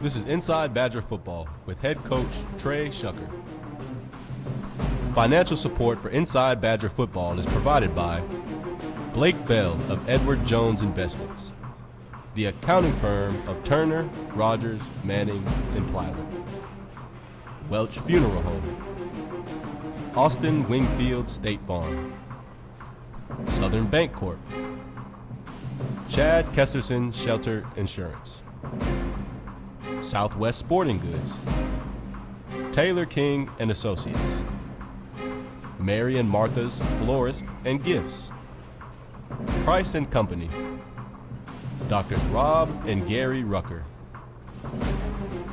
This is Inside Badger Football with head coach Trey Shucker. Financial support for Inside Badger Football is provided by Blake Bell of Edward Jones Investments, the accounting firm of Turner, Rogers, Manning, and Plyler, Welch Funeral Home, Austin Wingfield State Farm, Southern Bank Corp., Chad Kesterson Shelter Insurance, Southwest Sporting Goods, Taylor King and Associates, Mary and Martha's Florist and Gifts, Price and Company, Doctors Rob and Gary Rucker,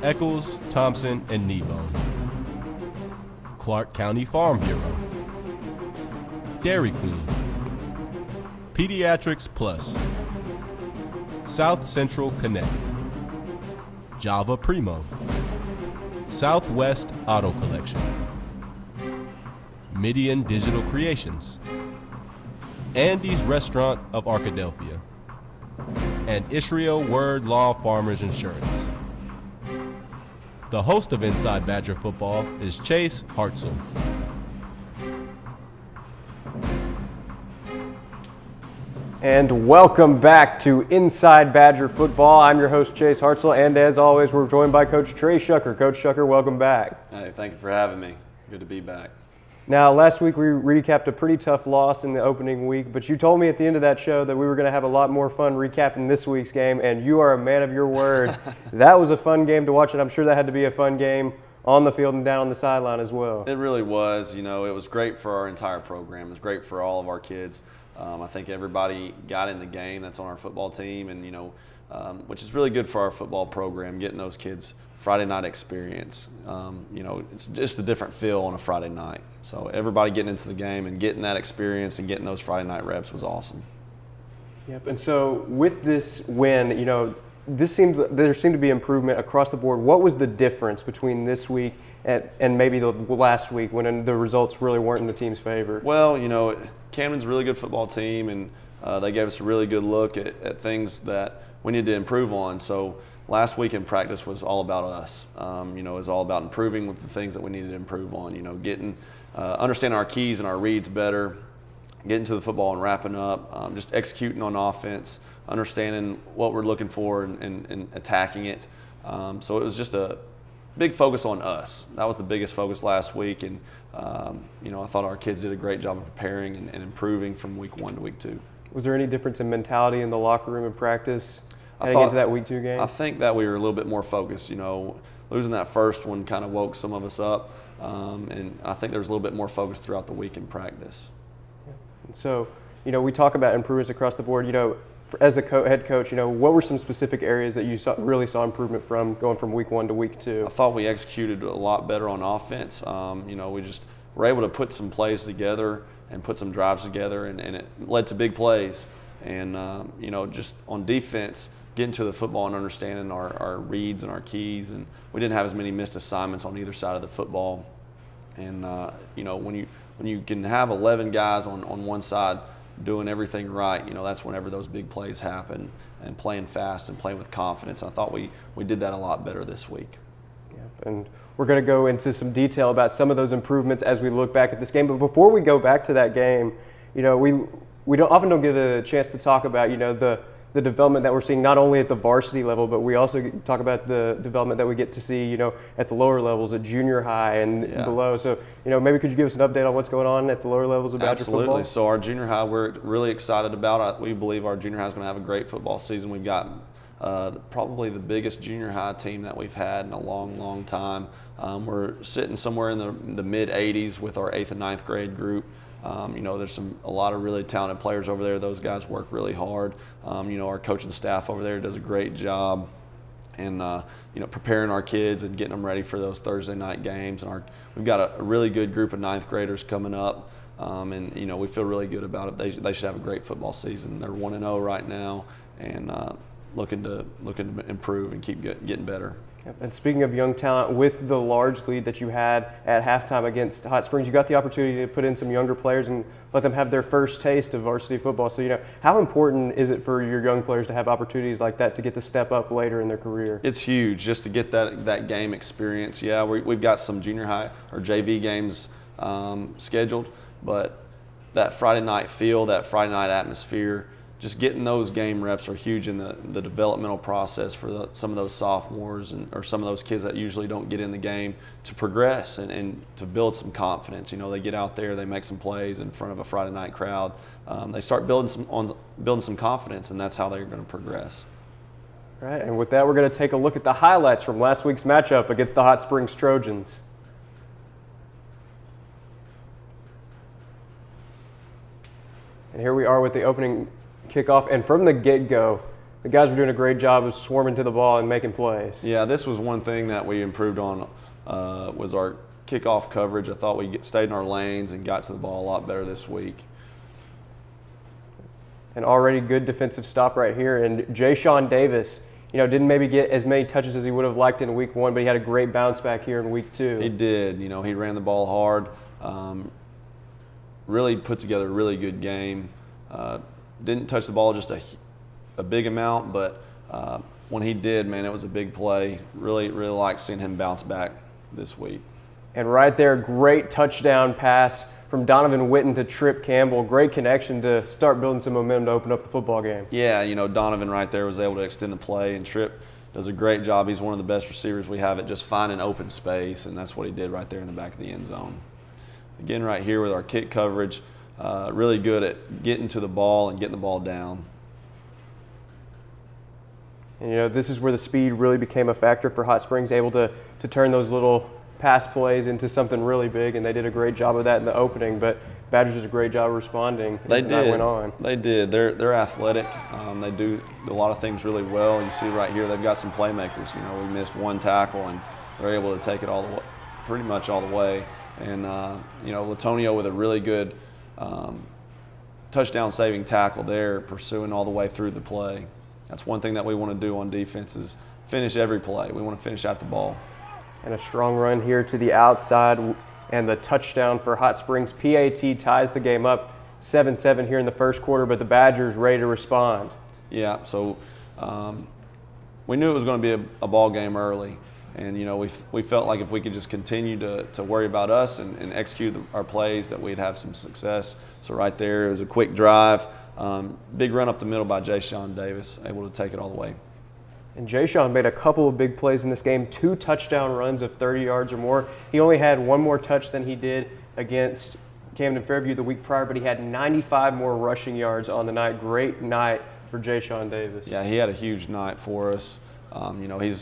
Eccles, Thompson and Kneebone, Clark County Farm Bureau, Dairy Queen, Pediatrics Plus, South Central Connect, Java Primo, Southwest Auto Collection, MIDIAN Digital Creations, Andy's Restaurant of Arkadelphia, and Israel Word Law Farmers Insurance. The host of Inside Badger Football is Chase Hartzell. And welcome back to Inside Badger Football. I'm your host, Chase Hartzell, and as always, we're joined by Coach Trey Shucker. Coach Shucker, welcome back. Hey, thank you for having me. Good to be back. Now, last week we recapped a pretty tough loss in the opening week, but you told me at the end of that show that we were going to have a lot more fun recapping this week's game, and you are a man of your word. That was a fun game to watch, and I'm sure that had to be a fun game on the field and down on the sideline as well. It really was. You know, it was great for our entire program. It was great for all of our kids. I think everybody got in the game that's on our football team, and, which is really good for our football program, getting those kids Friday night experience. It's just a different feel on a Friday night. So everybody getting into the game and getting that experience and getting those Friday night reps was awesome. Yep. And so with this win, there seemed to be improvement across the board. What was the difference between this week and maybe the last week when the results really weren't in the team's favor? Well, Camden's a really good football team, and they gave us a really good look at things that we need to improve on. So last week in practice was all about us. It was all about improving with the things that we needed to improve on. Getting understanding our keys and our reads better, getting to the football and wrapping up, just executing on offense, understanding what we're looking for and attacking it. So it was just a big focus on us. That was the biggest focus last week, and I thought our kids did a great job of preparing and improving from week 1 to week 2. Was there any difference in mentality in the locker room and practice heading into that week 2 game? I think that we were a little bit more focused. Losing that first one kind of woke some of us up, and I think there was a little bit more focus throughout the week in practice. So, we talk about improvements across the board. As a head coach, what were some specific areas that you really saw improvement from going from week 1 to week 2? I thought we executed a lot better on offense. We just were able to put some plays together and put some drives together, and it led to big plays. And, just on defense, getting to the football and understanding our reads and our keys, and we didn't have as many missed assignments on either side of the football. And, when you can have 11 guys on one side doing everything right, that's whenever those big plays happen, and playing fast and playing with confidence. I thought we did that a lot better this week. Yeah, and we're going to go into some detail about some of those improvements as we look back at this game. But before we go back to that game, we often don't get a chance to talk about, the development that we're seeing not only at the varsity level, but we also talk about the development that we get to see, at the lower levels, at junior high and below. So, maybe could you give us an update on what's going on at the lower levels of Badger football? Absolutely. So our junior high, we're really excited about it. We believe our junior high is going to have a great football season. We've got probably the biggest junior high team that we've had in a long, long time. We're sitting somewhere in the mid-80s with our 8th and 9th grade group. There's a lot of really talented players over there. Those guys work really hard. Our coaching staff over there does a great job in preparing our kids and getting them ready for those Thursday night games. And we've got a really good group of 9th graders coming up, and we feel really good about it. They should have a great football season. They're 1-0 right now, and looking to improve and keep getting better. Yep. And speaking of young talent, with the large lead that you had at halftime against Hot Springs, you got the opportunity to put in some younger players and let them have their first taste of varsity football. So, how important is it for your young players to have opportunities like that to get to step up later in their career? It's huge just to get that game experience. Yeah, we've got some junior high or JV games scheduled, but that Friday night feel, that Friday night atmosphere, just getting those game reps are huge in the developmental process for some of those sophomores or some of those kids that usually don't get in the game to progress and to build some confidence. They get out there, they make some plays in front of a Friday night crowd. They start building some confidence, and that's how they're going to progress. All right, and with that, we're going to take a look at the highlights from last week's matchup against the Hot Springs Trojans. And here we are with the opening kickoff, and from the get-go, the guys were doing a great job of swarming to the ball and making plays. Yeah, this was one thing that we improved on was our kickoff coverage. I thought we stayed in our lanes and got to the ball a lot better this week. An already good defensive stop right here, and Jay-Sean Davis, didn't maybe get as many touches as he would have liked in week 1, but he had a great bounce back here in week 2. He did. He ran the ball hard. Really put together a really good game. Didn't touch the ball just a big amount, but when he did, man, it was a big play. Really like seeing him bounce back this week. And right there, great touchdown pass from Donovan Witten to Trip Campbell. Great connection to start building some momentum to open up the football game. Yeah, Donovan right there was able to extend the play, and Trip does a great job. He's one of the best receivers we have at just finding open space, and that's what he did right there in the back of the end zone. Again, right here with our kick coverage, really good at getting to the ball and getting the ball down. And this is where the speed really became a factor for Hot Springs, able to turn those little pass plays into something really big, and they did a great job of that in the opening, but Badgers did a great job of responding as the night went on. They did. They're athletic. They do a lot of things really well. You see right here, they've got some playmakers. We missed one tackle, and they're able to take it pretty much all the way. And, Latonio with a really good touchdown-saving tackle there, pursuing all the way through the play. That's one thing that we want to do on defense is finish every play. We want to finish at the ball. And a strong run here to the outside, and the touchdown for Hot Springs. PAT ties the game up 7-7 here in the first quarter, but the Badgers ready to respond. Yeah, so we knew it was going to be a ball game early. And, we felt like if we could just continue to worry about us and execute our plays, that we'd have some success. So right there, it was a quick drive, big run up the middle by Jay-Sean Davis, able to take it all the way. And Jay-Sean made a couple of big plays in this game, 2 touchdown runs of 30 yards or more. He only had 1 more touch than he did against Camden Fairview the week prior, but he had 95 more rushing yards on the night. Great night for Jay-Sean Davis. Yeah, he had a huge night for us.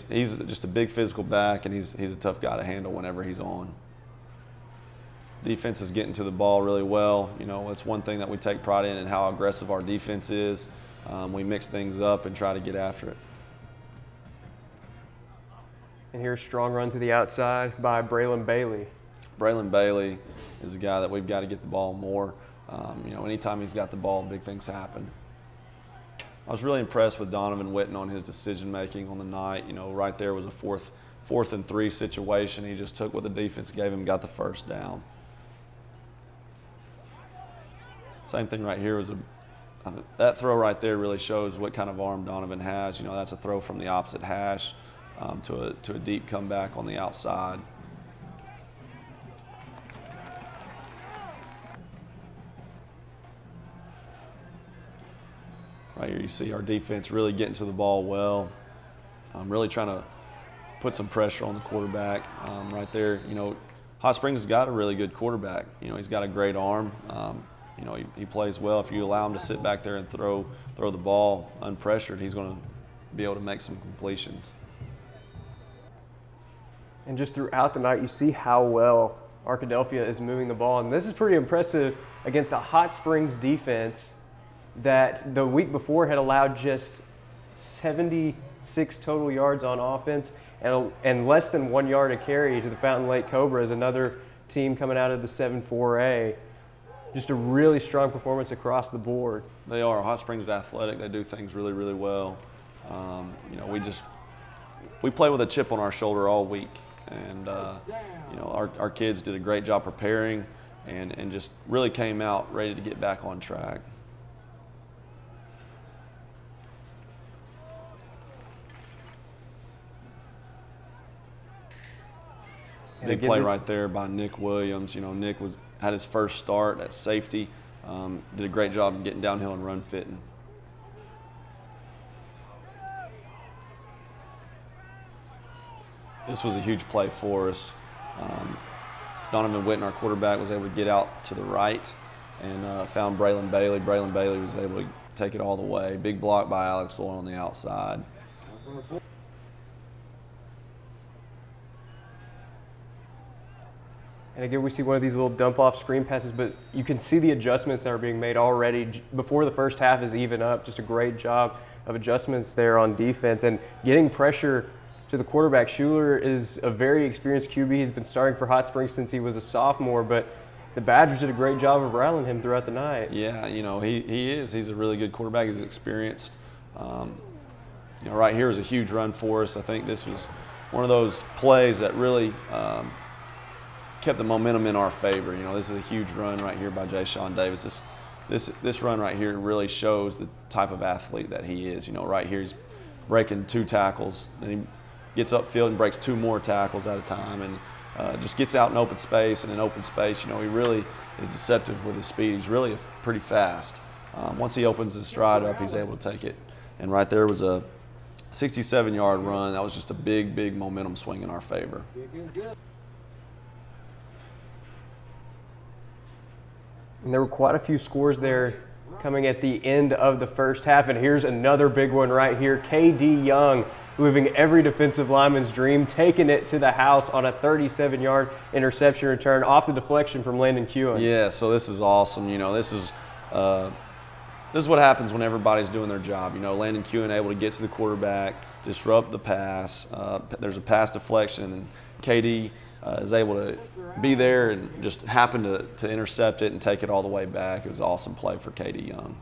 He's just a big physical back, and he's a tough guy to handle whenever he's on. Defense is getting to the ball really well. It's one thing that we take pride in and how aggressive our defense is. We mix things up and try to get after it. And here's a strong run to the outside by Braylon Bailey. Braylon Bailey is a guy that we've got to get the ball more. Anytime he's got the ball, big things happen. I was really impressed with Donovan Witten on his decision-making on the night. Right there was a fourth and 3 situation. He just took what the defense gave him, got the first down. Same thing right here was that throw right there really shows what kind of arm Donovan has. That's a throw from the opposite hash to a deep comeback on the outside. Right here you see our defense really getting to the ball well. Really trying to put some pressure on the quarterback. Right there, Hot Springs has got a really good quarterback. He's got a great arm. He plays well. If you allow him to sit back there and throw the ball unpressured, he's going to be able to make some completions. And just throughout the night, you see how well Arkadelphia is moving the ball. And this is pretty impressive against a Hot Springs defense that the week before had allowed just 76 total yards on offense and less than 1 yard a carry to the Fountain Lake Cobras, another team coming out of the 7-4A. Just a really strong performance across the board. They are. Hot Springs is athletic. They do things really, really well. You know, we play with a chip on our shoulder all week, and you know, our kids did a great job preparing and just really came out ready to get back on track. Big play right there by Nick Williams. You know, Nick had his first start at safety. Did a great job of getting downhill and run fitting. This was a huge play for us. Donovan Witten, our quarterback, was able to get out to the right and found Braylon Bailey. Braylon Bailey was able to take it all the way. Big block by Alex Lloyd on the outside. And again, we see one of these little dump-off screen passes, but you can see the adjustments that are being made already before the first half is even up. Just a great job of adjustments there on defense and getting pressure to the quarterback. Schuler is a very experienced QB. He's been starting for Hot Springs since he was a sophomore, but the Badgers did a great job of rallying him throughout the night. Yeah, you know, he is. He's a really good quarterback. He's experienced. You know, right here was a huge run for us. I think this was one of those plays that really kept the momentum in our favor. You know, this is a huge run right here by Jay-Sean Davis. This run right here really shows the type of athlete that he is. You know, right here he's breaking 2 tackles, then he gets upfield and breaks 2 more tackles at a time, and just gets out in open space. And in open space, you know, he really is deceptive with his speed. He's really pretty fast. Once he opens his stride up, he's able to take it. And right there was a 67-yard run. That was just a big, big momentum swing in our favor. And there were quite a few scores there coming at the end of the first half. And here's another big one right here. K.D. Young, living every defensive lineman's dream, taking it to the house on a 37-yard interception return off the deflection from Landon Kewen. Yeah, so this is awesome. You know, this is what happens when everybody's doing their job. You know, Landon Kewen able to get to the quarterback, disrupt the pass. There's a pass deflection, and KD is able to be there and just happen to intercept it and take it all the way back. It was an awesome play for KD Young.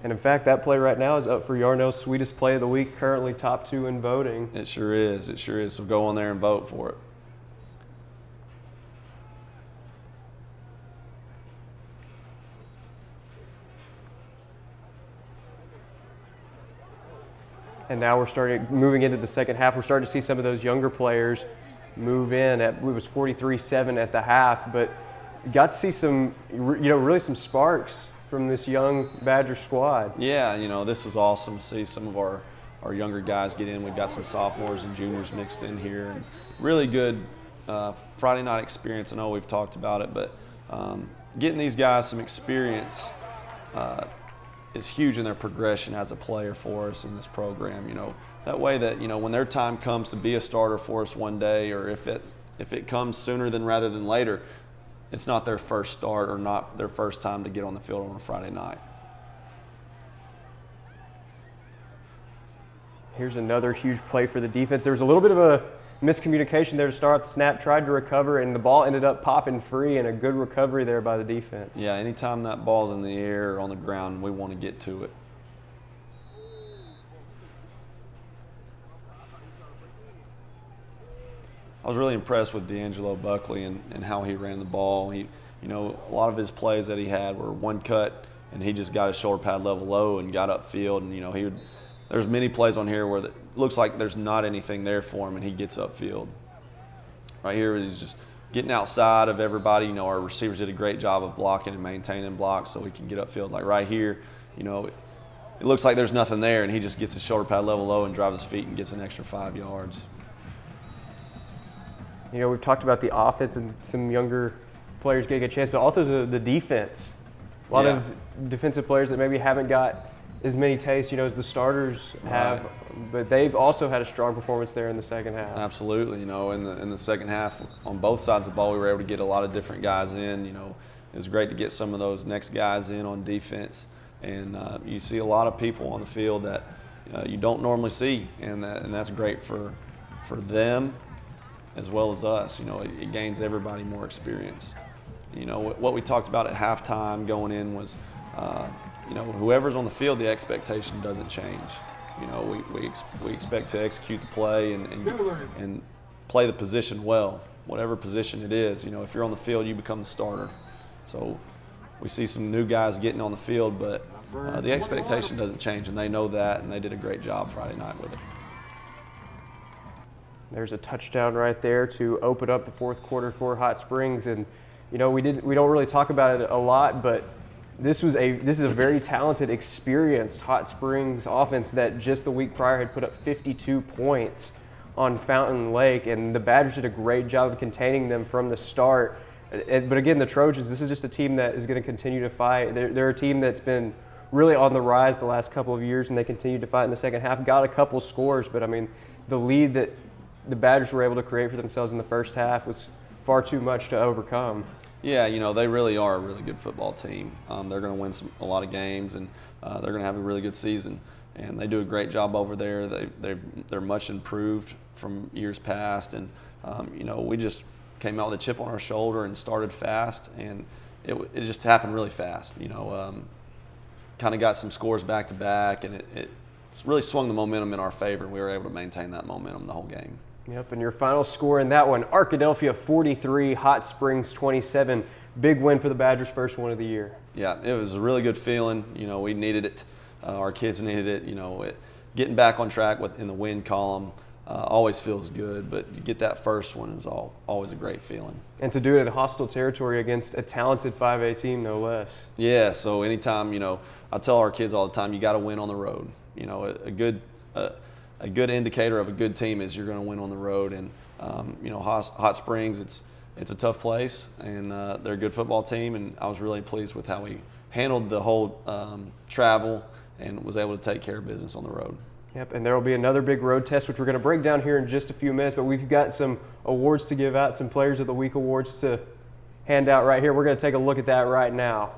And in fact, that play right now is up for Yarnell's sweetest play of the week, currently top 2 in voting. It sure is. It sure is. So go on there and vote for it. And now we're moving into the second half. We're starting to see some of those younger players move in. It was 43-7 at the half, but got to see some, really some sparks from this young Badger squad. Yeah, you know, this was awesome to see some of our younger guys get in. We've got some sophomores and juniors mixed in here. And really good Friday night experience. I know we've talked about it, but getting these guys some experience is huge in their progression as a player for us in this program. You know, that way that, you know, when their time comes to be a starter for us one day, or if it comes sooner rather than later, it's not their first start or not their first time to get on the field on a Friday night. Here's another huge play for the defense. There was a little bit of a miscommunication there to start. The snap tried to recover, and the ball ended up popping free, and a good recovery there by the defense. Yeah, anytime that ball's in the air or on the ground, we want to get to it. I was really impressed with D'Angelo Buckley and how he ran the ball. A lot of his plays that he had were one cut, and he just got his shoulder pad level low and got upfield. And there's many plays on here where it looks like there's not anything there for him, and he gets upfield. Right here, he's just getting outside of everybody. You know, our receivers did a great job of blocking and maintaining blocks so he can get upfield. Like right here, you know, it looks like there's nothing there, and he just gets his shoulder pad level low and drives his feet and gets an extra 5 yards. You know, we've talked about the offense and some younger players getting a chance, but also the defense. A lot of defensive players that maybe haven't got as many tastes, as the starters have, but they've also had a strong performance there in the second half. Absolutely. You know, in the second half, on both sides of the ball, we were able to get a lot of different guys in. You know, it was great to get some of those next guys in on defense, and you see a lot of people on the field that you don't normally see, and that's great for them as well as us. You know, it gains everybody more experience. You know, what we talked about at halftime going in was, whoever's on the field, the expectation doesn't change. You know, we expect to execute the play and play the position well, whatever position it is. You know, if you're on the field, you become the starter. So we see some new guys getting on the field, but the expectation doesn't change, and they know that, and they did a great job Friday night with it. There's a touchdown right there to open up the fourth quarter for Hot Springs, and you know we don't really talk about it a lot, but this is a very talented, experienced Hot Springs offense that just the week prior had put up 52 points on Fountain Lake, and the Badgers did a great job of containing them from the start. But again, the Trojans, this is just a team that is going to continue to fight. They're a team that's been really on the rise the last couple of years, and they continued to fight in the second half. Got a couple scores, but I mean, the lead that the Badgers were able to create for themselves in the first half was far too much to overcome. Yeah, you know, they really are a really good football team. They're going to win a lot of games, and they're going to have a really good season. And they do a great job over there. They're much improved from years past. And, you know, we just came out with a chip on our shoulder and started fast. And it just happened really fast. You know, kind of got some scores back to back, and it really swung the momentum in our favor. And we were able to maintain that momentum the whole game. Yep, and your final score in that one, Arkadelphia 43, Hot Springs 27. Big win for the Badgers, first one of the year. Yeah, it was a really good feeling. You know, we needed it. Our kids needed it. You know, getting back on track in the win column always feels good, but you get that first one is always a great feeling. And to do it in hostile territory against a talented 5A team, no less. Yeah, so anytime, you know, I tell our kids all the time, you got to win on the road. You know, a good indicator of a good team is you're going to win on the road. And, you know, Hot Springs, it's a tough place, and they're a good football team, and I was really pleased with how we handled the whole travel and was able to take care of business on the road. Yep, and there will be another big road test, which we're going to break down here in just a few minutes, but we've got some awards to give out, some Players of the Week awards to hand out right here. We're going to take a look at that right now.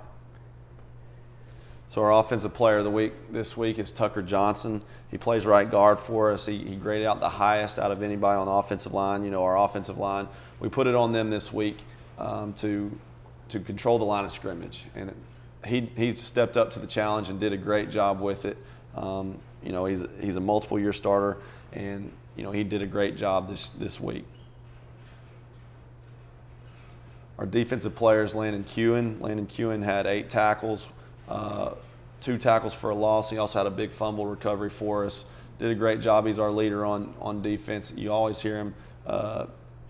So our Offensive Player of the Week this week is Tucker Johnson. He plays right guard for us. He graded out the highest out of anybody on the offensive line. You know, our offensive line, we put it on them this week to control the line of scrimmage. And he stepped up to the challenge and did a great job with it. You know, he's a multiple-year starter, and, you know, he did a great job this week. Our defensive player is Landon Kewen. Landon Kewen had 8 tackles. 2 tackles for a loss. He also had a big fumble recovery for us. Did a great job. He's our leader on defense. You always hear him,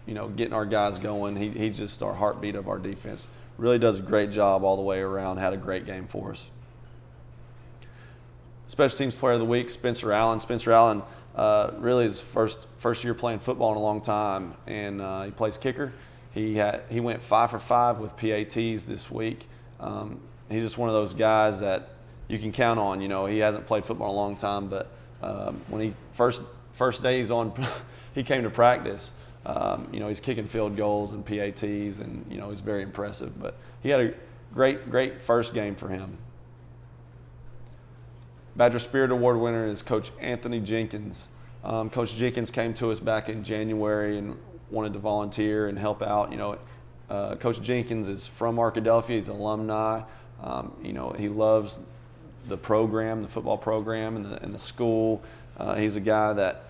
you know, getting our guys going. He's just our heartbeat of our defense. Really does a great job all the way around. Had a great game for us. Special Teams Player of the Week, Spencer Allen. Spencer Allen really is first year playing football in a long time, and he plays kicker. He went 5 for 5 with PATs this week. He's just one of those guys that you can count on. You know, he hasn't played football in a long time, but when he first day he came to practice. You know, he's kicking field goals and PATs, and, you know, he's very impressive. But he had a great first game for him. Badger Spirit Award winner is Coach Anthony Jenkins. Coach Jenkins came to us back in January and wanted to volunteer and help out. You know, Coach Jenkins is from Arkadelphia. He's an alumni. You know, he loves the program, the football program, and the school. He's a guy that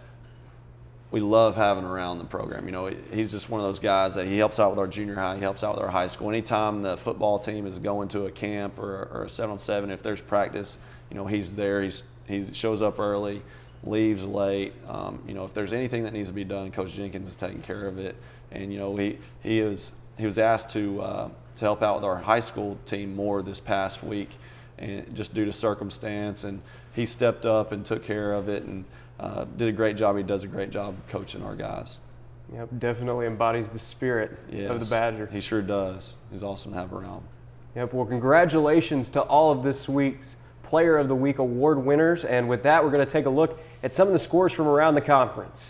we love having around the program. You know, he's just one of those guys that he helps out with our junior high, he helps out with our high school. Anytime the football team is going to a camp or a 7-on-7, if there's practice, you know, he's there. He shows up early, leaves late. You know, if there's anything that needs to be done, Coach Jenkins is taking care of it. And, you know, he was asked to help out with our high school team more this past week, and just due to circumstance, and he stepped up and took care of it and did a great job. He does a great job coaching our guys. Yep, definitely embodies the spirit of the Badger. He sure does. He's awesome to have around. Yep, well, congratulations to all of this week's Player of the Week award winners, and with that, we're going to take a look at some of the scores from around the conference.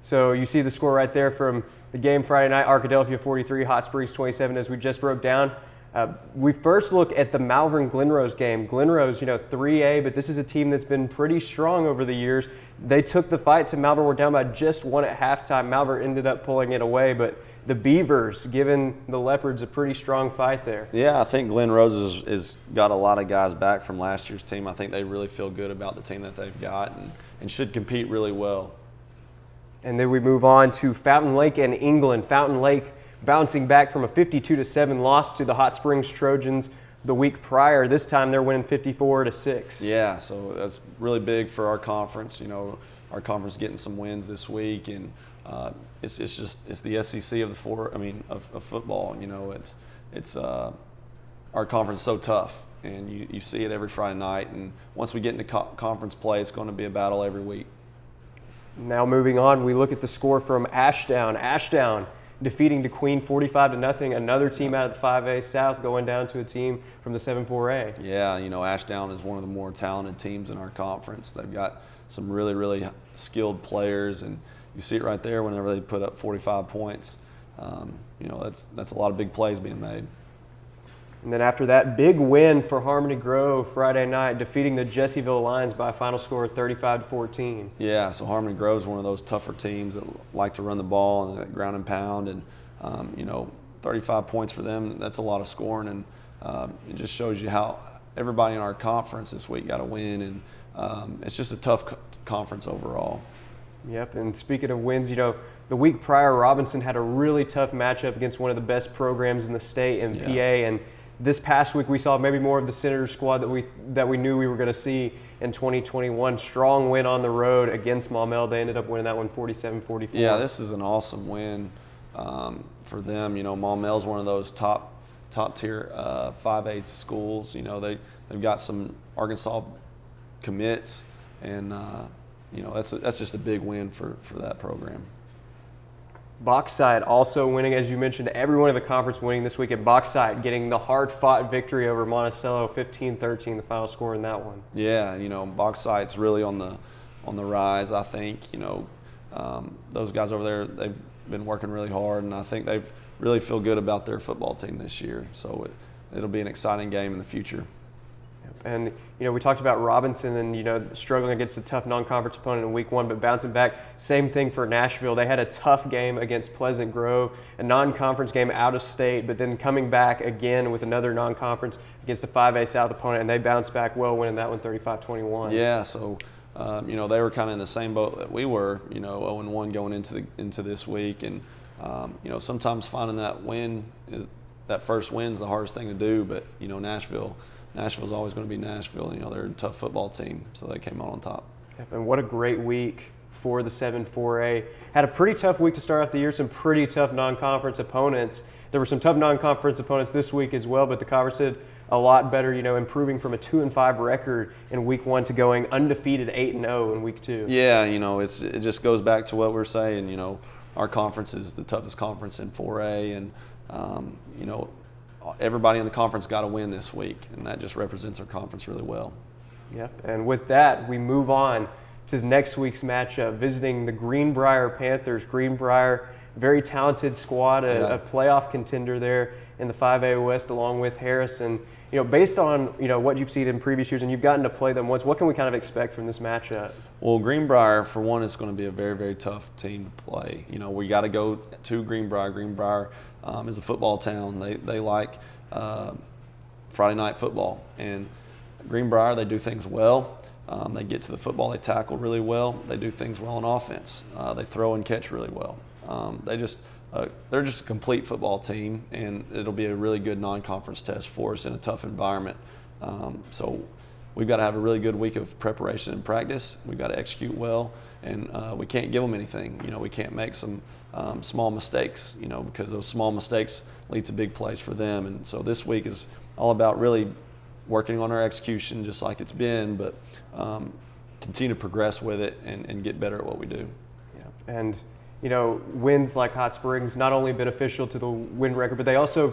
So you see the score right there from the game Friday night, Arkadelphia 43, Hot Springs 27, as we just broke down. We first look at the Malvern-Glenrose game. Glenrose, you know, 3A, but this is a team that's been pretty strong over the years. They took the fight to Malvern. We're down by just 1 at halftime. Malvern ended up pulling it away, but the Beavers giving the Leopards a pretty strong fight there. Yeah, I think Glen Rose has got a lot of guys back from last year's team. I think they really feel good about the team that they've got and should compete really well. And then we move on to Fountain Lake and England. Fountain Lake bouncing back from a 52-7 loss to the Hot Springs Trojans the week prior. This time they're winning 54-6. Yeah, so that's really big for our conference. Our conference getting some wins this week, and it's the SEC of of football. It's our conference is so tough, and you see it every Friday night. And once we get into conference play, it's going to be a battle every week. Now moving on, we look at the score from Ashdown. Ashdown defeating DeQueen 45-0. Another team out of the 5A South going down to a team from the 7-4A. Yeah, Ashdown is one of the more talented teams in our conference. They've got some really, really skilled players, and you see it right there whenever they put up 45 points. That's a lot of big plays being made. And then after that, big win for Harmony Grove Friday night, defeating the Jessieville Lions by a final score of 35-14. Yeah, so Harmony Grove is one of those tougher teams that like to run the ball and ground and pound, and 35 points for them, that's a lot of scoring, and it just shows you how everybody in our conference this week got a win, and it's just a tough conference overall. Yep, and speaking of wins, the week prior, Robinson had a really tough matchup against one of the best programs in the state in PA, and this past week we saw maybe more of the Senator squad that we knew we were going to see in 2021. Strong win on the road against Maumelle. They ended up winning that one 47-44. Yeah, this is an awesome win for them. Maumelle's one of those top tier 5A schools. They've got some Arkansas commits, and that's just a big win for that program. Bauxite also winning, as you mentioned, everyone in the conference winning this week at Bauxite, getting the hard-fought victory over Monticello, 15-13, the final score in that one. Yeah, Bauxite's really on the rise, I think. Those guys over there, they've been working really hard, and I think they really feel good about their football team this year. So it'll be an exciting game in the future. And, we talked about Robinson and, struggling against a tough non-conference opponent in week one, but bouncing back. Same thing for Nashville. They had a tough game against Pleasant Grove, a non-conference game out of state, but then coming back again with another non-conference against a 5A South opponent, and they bounced back well, winning that one 35-21. Yeah, so, they were kind of in the same boat that we were, 0-1 going into this week. And, sometimes finding that first win is the hardest thing to do, but, Nashville's always going to be Nashville. They're a tough football team, so they came out on top. And what a great week for the 7-4A. Had a pretty tough week to start off the year, some pretty tough non-conference opponents. There were some tough non-conference opponents this week as well, but the conference did a lot better, improving from a 2-5 record in week one to going undefeated 8-0 in week two. Yeah, it just goes back to what we're saying. Our conference is the toughest conference in 4A, and, everybody in the conference got a win this week, and that just represents our conference really well. Yep, and with that, we move on to next week's matchup, visiting the Greenbrier Panthers. Greenbrier, very talented squad, a playoff contender there in the 5A West along with Harrison. Based on, what you've seen in previous years, and you've gotten to play them once, what can we kind of expect from this matchup? Well, Greenbrier, for one, it's going to be a very, very tough team to play. We got to go to Greenbrier. Greenbrier is a football town. They like Friday night football. And Greenbrier, they do things well. They get to the football. They tackle really well. They do things well on offense. They throw and catch really well. They're just a complete football team, and it'll be a really good non-conference test for us in a tough environment. So we've got to have a really good week of preparation and practice. We've got to execute well, and we can't give them anything. We can't make some small mistakes, because those small mistakes lead to big plays for them. And so this week is all about really working on our execution just like it's been, but continue to progress with it and get better at what we do. Yeah. And wins like Hot Springs not only beneficial to the win record, but they also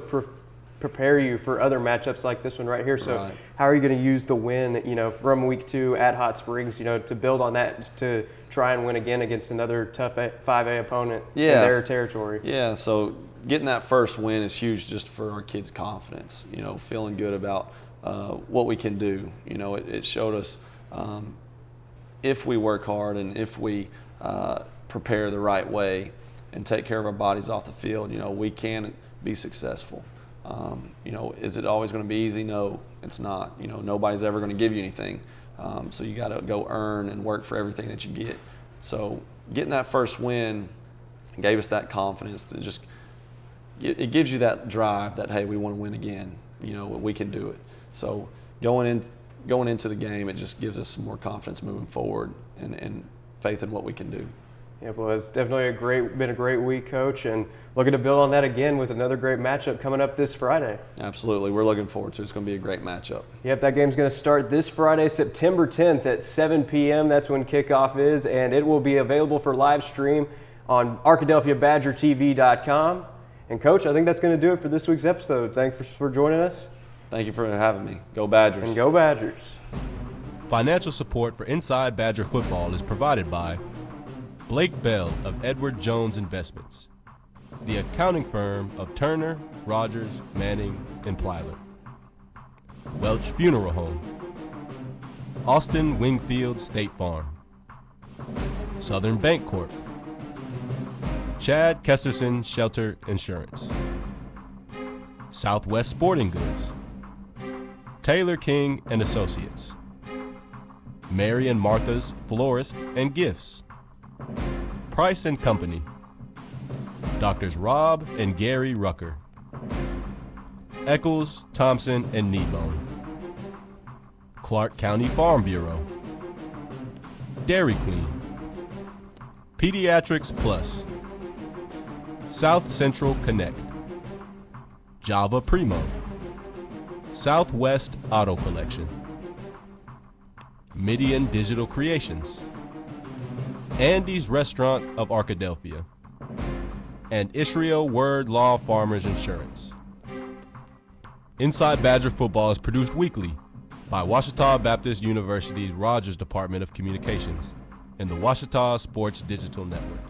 prepare you for other matchups like this one right here. So Right. How are you going to use the win, from week two at Hot Springs, to build on that to try and win again against another tough 5A opponent in their territory? Yeah, so getting that first win is huge just for our kids' confidence, feeling good about what we can do. It showed us if we work hard and if we prepare the right way, and take care of our bodies off the field, we can be successful. Is it always going to be easy? No, it's not. Nobody's ever going to give you anything. So you got to go earn and work for everything that you get. So getting that first win gave us that confidence to just, it gives you that drive that, hey, we want to win again. We can do it. So going into the game, it just gives us some more confidence moving forward and faith in what we can do. Yeah, well, it's definitely been a great week, Coach, and looking to build on that again with another great matchup coming up this Friday. Absolutely. We're looking forward to it. It's going to be a great matchup. Yep, that game's going to start this Friday, September 10th at 7 p.m. That's when kickoff is, and it will be available for live stream on ArkadelphiaBadgerTV.com. And, Coach, I think that's going to do it for this week's episode. Thanks for joining us. Thank you for having me. Go Badgers. And go Badgers. Financial support for Inside Badger Football is provided by Blake Bell of Edward Jones Investments, the accounting firm of Turner, Rogers, Manning, and Plyler, Welch Funeral Home, Austin Wingfield State Farm, Southern Bank Corp., Chad Kesterson Shelter Insurance, Southwest Sporting Goods, Taylor King and Associates, Mary and Martha's Florist and Gifts, Price and Company, Doctors Rob and Gary Rucker, Eccles, Thompson and Kneebone, Clark County Farm Bureau, Dairy Queen, Pediatrics Plus, South Central Connect, Java Primo, Southwest Auto Collection, MIDIAN Digital Creations, Andy's Restaurant of Arkadelphia, and Israel Word Law Farmers Insurance. Inside Badger Football is produced weekly by Ouachita Baptist University's Rogers Department of Communications and the Ouachita Sports Digital Network.